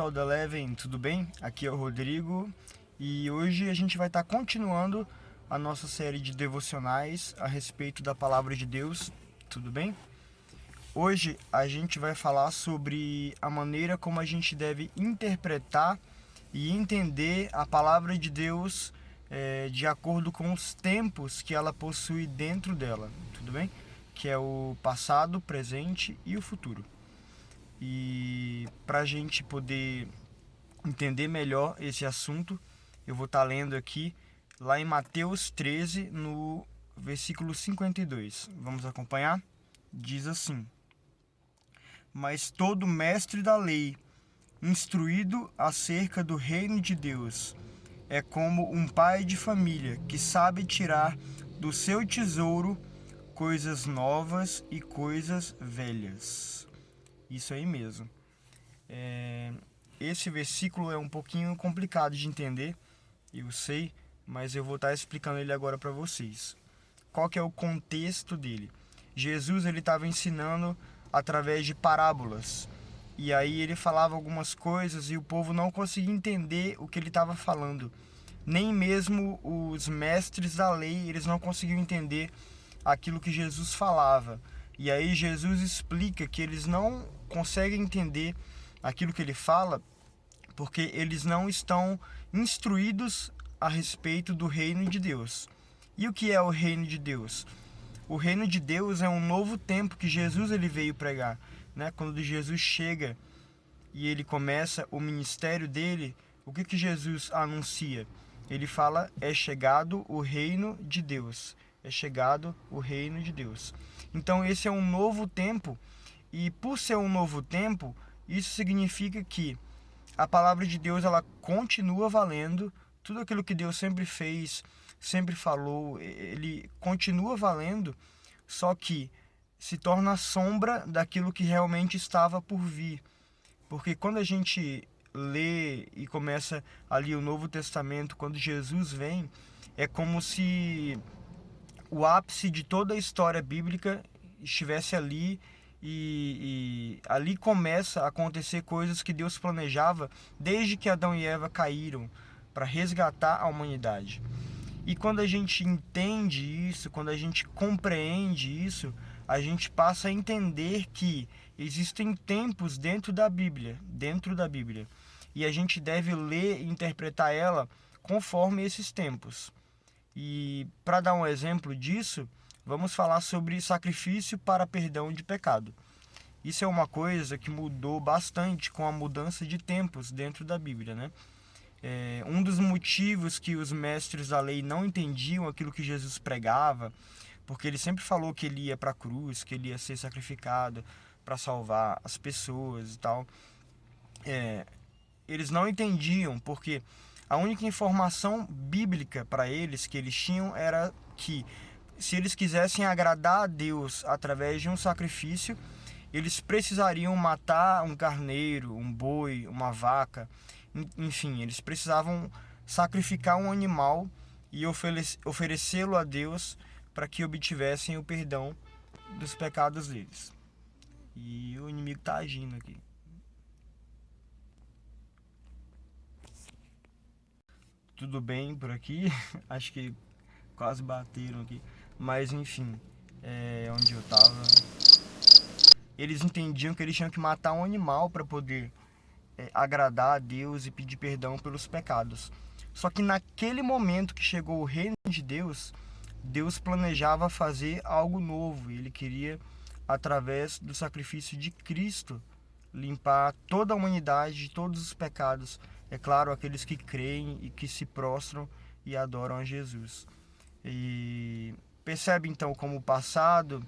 pessoal da Leven, tudo bem? Aqui é o Rodrigo e hoje a gente vai estar continuando a nossa série de devocionais a respeito da Palavra de Deus, tudo bem? Hoje a gente vai falar sobre a maneira como a gente deve interpretar e entender a Palavra de Deus de acordo com os tempos que ela possui dentro dela, tudo bem? Que é o passado, presente e o futuro. E para a gente poder entender melhor esse assunto, eu vou estar lendo aqui lá em Mateus 13, no versículo 52. Vamos acompanhar? Diz assim: Mas todo mestre da lei, instruído acerca do reino de Deus, é como um pai de família que sabe tirar do seu tesouro coisas novas e coisas velhas. Isso aí mesmo. Esse versículo é um pouquinho complicado de entender, eu sei, mas eu vou estar explicando ele agora para vocês. Qual que é o contexto dele? Jesus ele estava ensinando através de parábolas. E aí ele falava algumas coisas e o povo não conseguia entender o que ele estava falando. Nem mesmo os mestres da lei, eles não conseguiam entender aquilo que Jesus falava. E aí Jesus explica que eles não conseguem entender aquilo que ele fala porque eles não estão instruídos a respeito do reino de Deus. E o que é o reino de Deus? O reino de Deus é um novo tempo que Jesus ele veio pregar, né? Quando Jesus chega e ele começa o ministério dele, o que Jesus anuncia? Ele fala: é chegado o reino de Deus. É chegado o reino de Deus. Então esse é um novo tempo, e por ser um novo tempo, isso significa que a palavra de Deus ela continua valendo, tudo aquilo que Deus sempre fez, sempre falou, ele continua valendo, só que se torna sombra daquilo que realmente estava por vir. Porque quando a gente lê e começa ali o Novo Testamento, quando Jesus vem, é como se o ápice de toda a história bíblica estivesse ali e ali começa a acontecer coisas que Deus planejava desde que Adão e Eva caíram para resgatar a humanidade. E quando a gente entende isso, quando a gente compreende isso, a gente passa a entender que existem tempos dentro da Bíblia, e a gente deve ler e interpretar ela conforme esses tempos. E para dar um exemplo disso, vamos falar sobre sacrifício para perdão de pecado. Isso é uma coisa que mudou bastante com a mudança de tempos dentro da Bíblia, né? Um dos motivos que os mestres da lei não entendiam aquilo que Jesus pregava, porque ele sempre falou que ele ia para a cruz, que ele ia ser sacrificado para salvar as pessoas e tal. Eles não entendiam porque a única informação bíblica para eles que eles tinham era que se eles quisessem agradar a Deus através de um sacrifício, eles precisariam matar um carneiro, um boi, uma vaca, enfim, eles precisavam sacrificar um animal e oferecê-lo a Deus para que obtivessem o perdão dos pecados deles. E o inimigo está agindo aqui. Tudo bem por aqui? Acho que quase bateram aqui. Mas enfim, onde eu tava. Eles entendiam que eles tinham que matar um animal para poder agradar a Deus e pedir perdão pelos pecados. Só que naquele momento que chegou o reino de Deus, Deus planejava fazer algo novo. Ele queria, através do sacrifício de Cristo, limpar toda a humanidade de todos os pecados. É claro, aqueles que creem e que se prostram e adoram a Jesus. E percebe então como o passado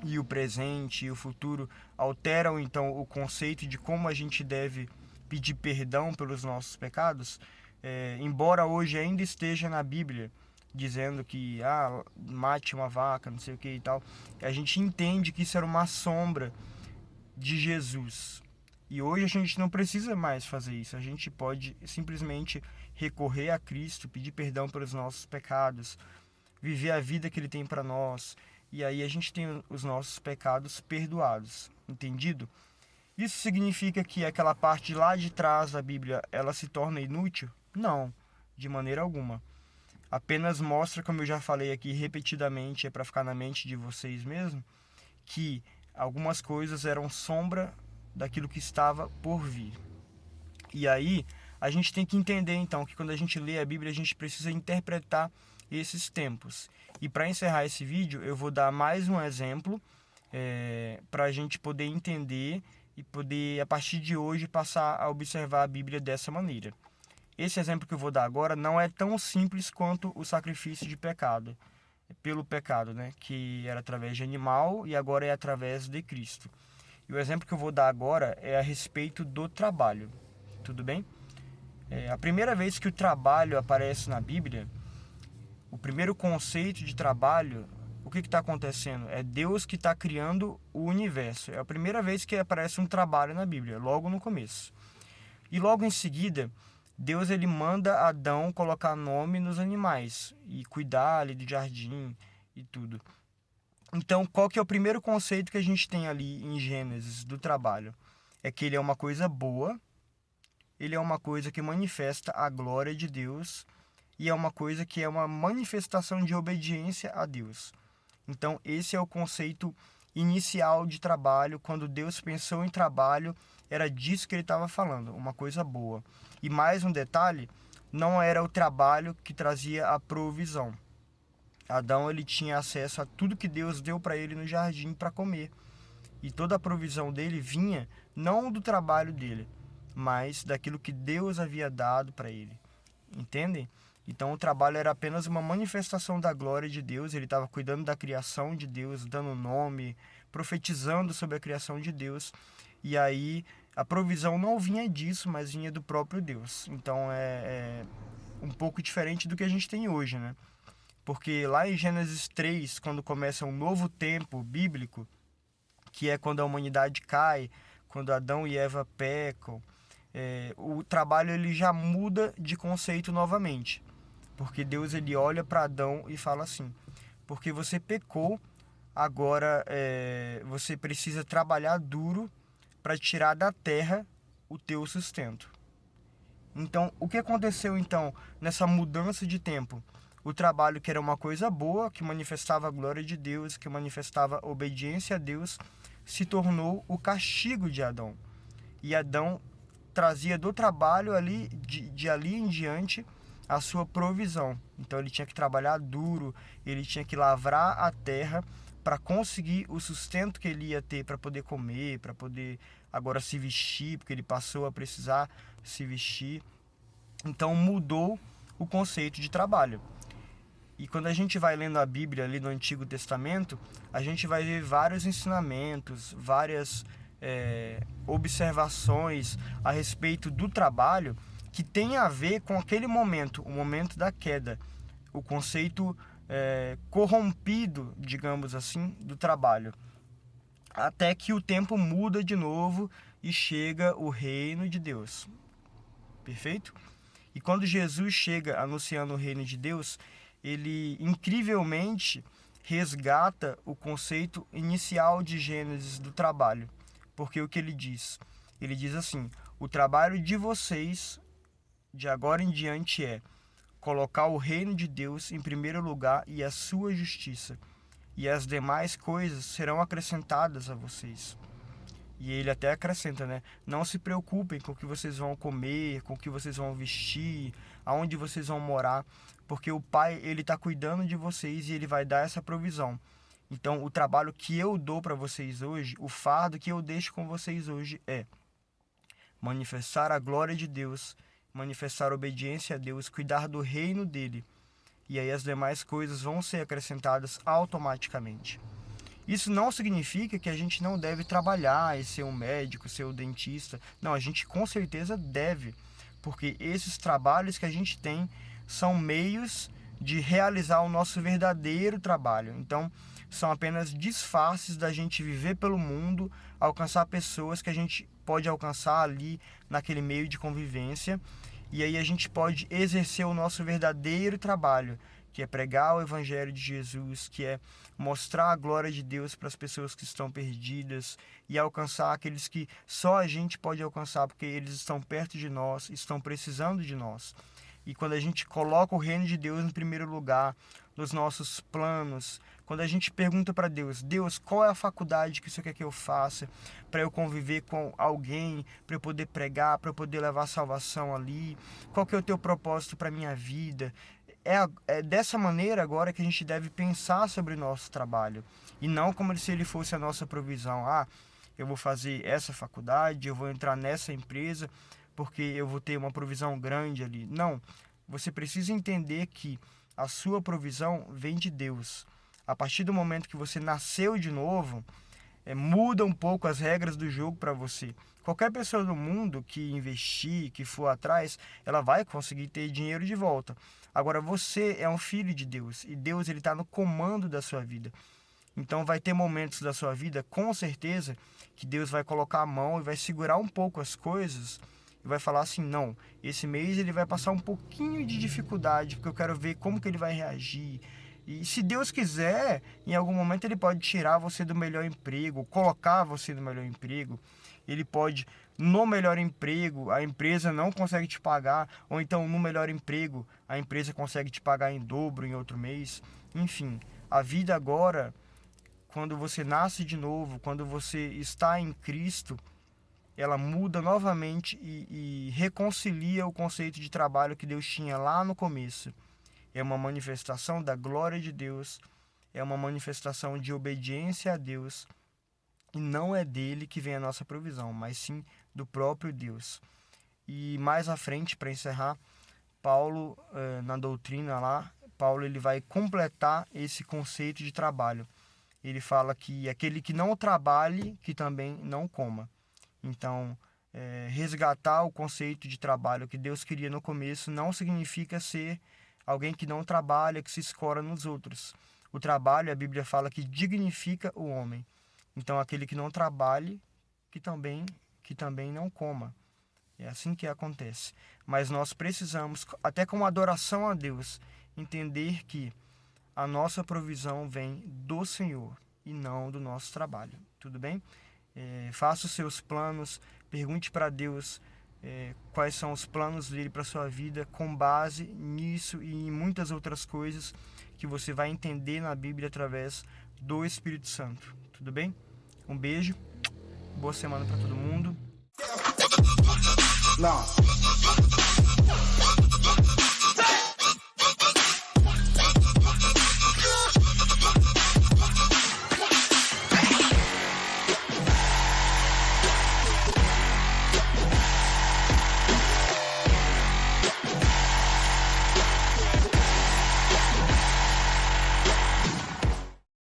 e o presente e o futuro alteram então o conceito de como a gente deve pedir perdão pelos nossos pecados. Embora hoje ainda esteja na Bíblia dizendo que mate uma vaca, não sei o que e tal, a gente entende que isso era uma sombra de Jesus. E hoje a gente não precisa mais fazer isso. A gente pode simplesmente recorrer a Cristo, pedir perdão pelos nossos pecados, viver a vida que Ele tem para nós. E aí a gente tem os nossos pecados perdoados. Entendido? Isso significa que aquela parte lá de trás da Bíblia, ela se torna inútil? Não, de maneira alguma. Apenas mostra, como eu já falei aqui repetidamente, é para ficar na mente de vocês mesmo, que algumas coisas eram sombra daquilo que estava por vir. E aí, a gente tem que entender então que quando a gente lê a Bíblia, a gente precisa interpretar esses tempos. E para encerrar esse vídeo, eu vou dar mais um exemplo para a gente poder entender e poder, a partir de hoje, passar a observar a Bíblia dessa maneira. Esse exemplo que eu vou dar agora não é tão simples quanto o sacrifício de pecado, pelo pecado, né? Que era através de animal e agora é através de Cristo. E o exemplo que eu vou dar agora é a respeito do trabalho. Tudo bem? A primeira vez que o trabalho aparece na Bíblia, o primeiro conceito de trabalho, o que está acontecendo? É Deus que está criando o universo. É a primeira vez que aparece um trabalho na Bíblia, logo no começo. E logo em seguida, Deus ele manda Adão colocar nome nos animais e cuidar ali do jardim e tudo. Então, qual que é o primeiro conceito que a gente tem ali em Gênesis do trabalho? É que ele é uma coisa boa, ele é uma coisa que manifesta a glória de Deus e é uma coisa que é uma manifestação de obediência a Deus. Então, esse é o conceito inicial de trabalho. Quando Deus pensou em trabalho, era disso que ele estava falando, uma coisa boa. E mais um detalhe, não era o trabalho que trazia a provisão. Adão ele tinha acesso a tudo que Deus deu para ele no jardim para comer. E toda a provisão dele vinha não do trabalho dele, mas daquilo que Deus havia dado para ele. Entendem? Então o trabalho era apenas uma manifestação da glória de Deus. Ele estava cuidando da criação de Deus, dando nome, profetizando sobre a criação de Deus. E aí a provisão não vinha disso, mas vinha do próprio Deus. Então é um pouco diferente do que a gente tem hoje, né? Porque lá em Gênesis 3, quando começa um novo tempo bíblico, que é quando a humanidade cai, quando Adão e Eva pecam, o trabalho ele já muda de conceito novamente. Porque Deus ele olha para Adão e fala assim: porque você pecou, agora você precisa trabalhar duro para tirar da terra o teu sustento. Então, o que aconteceu então nessa mudança de tempo? O trabalho que era uma coisa boa, que manifestava a glória de Deus, que manifestava obediência a Deus, se tornou o castigo de Adão. E Adão trazia do trabalho ali, de ali em diante, a sua provisão. Então ele tinha que trabalhar duro, ele tinha que lavrar a terra para conseguir o sustento que ele ia ter para poder comer, para poder agora se vestir, porque ele passou a precisar se vestir. Então mudou o conceito de trabalho. E quando a gente vai lendo a Bíblia ali no Antigo Testamento, a gente vai ver vários ensinamentos, várias observações a respeito do trabalho que tem a ver com aquele momento, o momento da queda, o conceito corrompido, digamos assim, do trabalho. Até que o tempo muda de novo e chega o reino de Deus. Perfeito? E quando Jesus chega anunciando o reino de Deus, ele incrivelmente resgata o conceito inicial de Gênesis do trabalho. Porque o que ele diz? Ele diz assim: o trabalho de vocês, de agora em diante, é colocar o reino de Deus em primeiro lugar e a sua justiça, e as demais coisas serão acrescentadas a vocês. E ele até acrescenta, né? Não se preocupem com o que vocês vão comer, com o que vocês vão vestir, aonde vocês vão morar, porque o Pai, ele está cuidando de vocês e ele vai dar essa provisão. Então, o trabalho que eu dou para vocês hoje, o fardo que eu deixo com vocês hoje é manifestar a glória de Deus, manifestar obediência a Deus, cuidar do reino dele. E aí as demais coisas vão ser acrescentadas automaticamente. Isso não significa que a gente não deve trabalhar e ser um médico, ser um dentista. Não, a gente com certeza deve, porque esses trabalhos que a gente tem são meios de realizar o nosso verdadeiro trabalho. Então, são apenas disfarces da gente viver pelo mundo, alcançar pessoas que a gente pode alcançar ali naquele meio de convivência. E aí a gente pode exercer o nosso verdadeiro trabalho, que é pregar o Evangelho de Jesus, que é mostrar a glória de Deus para as pessoas que estão perdidas e alcançar aqueles que só a gente pode alcançar, porque eles estão perto de nós, estão precisando de nós. E quando a gente coloca o reino de Deus em primeiro lugar, nos nossos planos, quando a gente pergunta para Deus, Deus, qual é a faculdade que o Senhor quer que eu faça para eu conviver com alguém, para eu poder pregar, para eu poder levar salvação ali, qual que é o teu propósito para a minha vida? É dessa maneira agora que a gente deve pensar sobre o nosso trabalho, e não como se ele fosse a nossa provisão. Eu vou fazer essa faculdade, eu vou entrar nessa empresa, porque eu vou ter uma provisão grande ali. Não, você precisa entender que a sua provisão vem de Deus. A partir do momento que você nasceu de novo, muda um pouco as regras do jogo para você. Qualquer pessoa do mundo que investir, que for atrás, ela vai conseguir ter dinheiro de volta. Agora você é um filho de Deus e Deus ele está no comando da sua vida. Então vai ter momentos da sua vida, com certeza, que Deus vai colocar a mão e vai segurar um pouco as coisas e vai falar assim, não, esse mês ele vai passar um pouquinho de dificuldade, porque eu quero ver como que ele vai reagir. E se Deus quiser, em algum momento ele pode tirar você do melhor emprego, colocar você no melhor emprego. Ele pode, no melhor emprego, a empresa não consegue te pagar, ou então no melhor emprego, a empresa consegue te pagar em dobro em outro mês. Enfim, a vida agora, quando você nasce de novo, quando você está em Cristo, ela muda novamente e reconcilia o conceito de trabalho que Deus tinha lá no começo. É uma manifestação da glória de Deus, é uma manifestação de obediência a Deus, e não é dele que vem a nossa provisão, mas sim do próprio Deus. E mais à frente, para encerrar, Paulo, na doutrina lá, Paulo ele vai completar esse conceito de trabalho. Ele fala que aquele que não trabalhe, que também não coma. Então, resgatar o conceito de trabalho que Deus queria no começo não significa ser alguém que não trabalha, que se escora nos outros. O trabalho, a Bíblia fala que dignifica o homem. Então, aquele que não trabalhe, que também não coma. É assim que acontece. Mas nós precisamos, até com adoração a Deus, entender que a nossa provisão vem do Senhor e não do nosso trabalho. Tudo bem? Faça os seus planos, pergunte para Deus quais são os planos dele para a sua vida, com base nisso e em muitas outras coisas que você vai entender na Bíblia através do Espírito Santo. Tudo bem? Um beijo, boa semana para todo mundo. Não.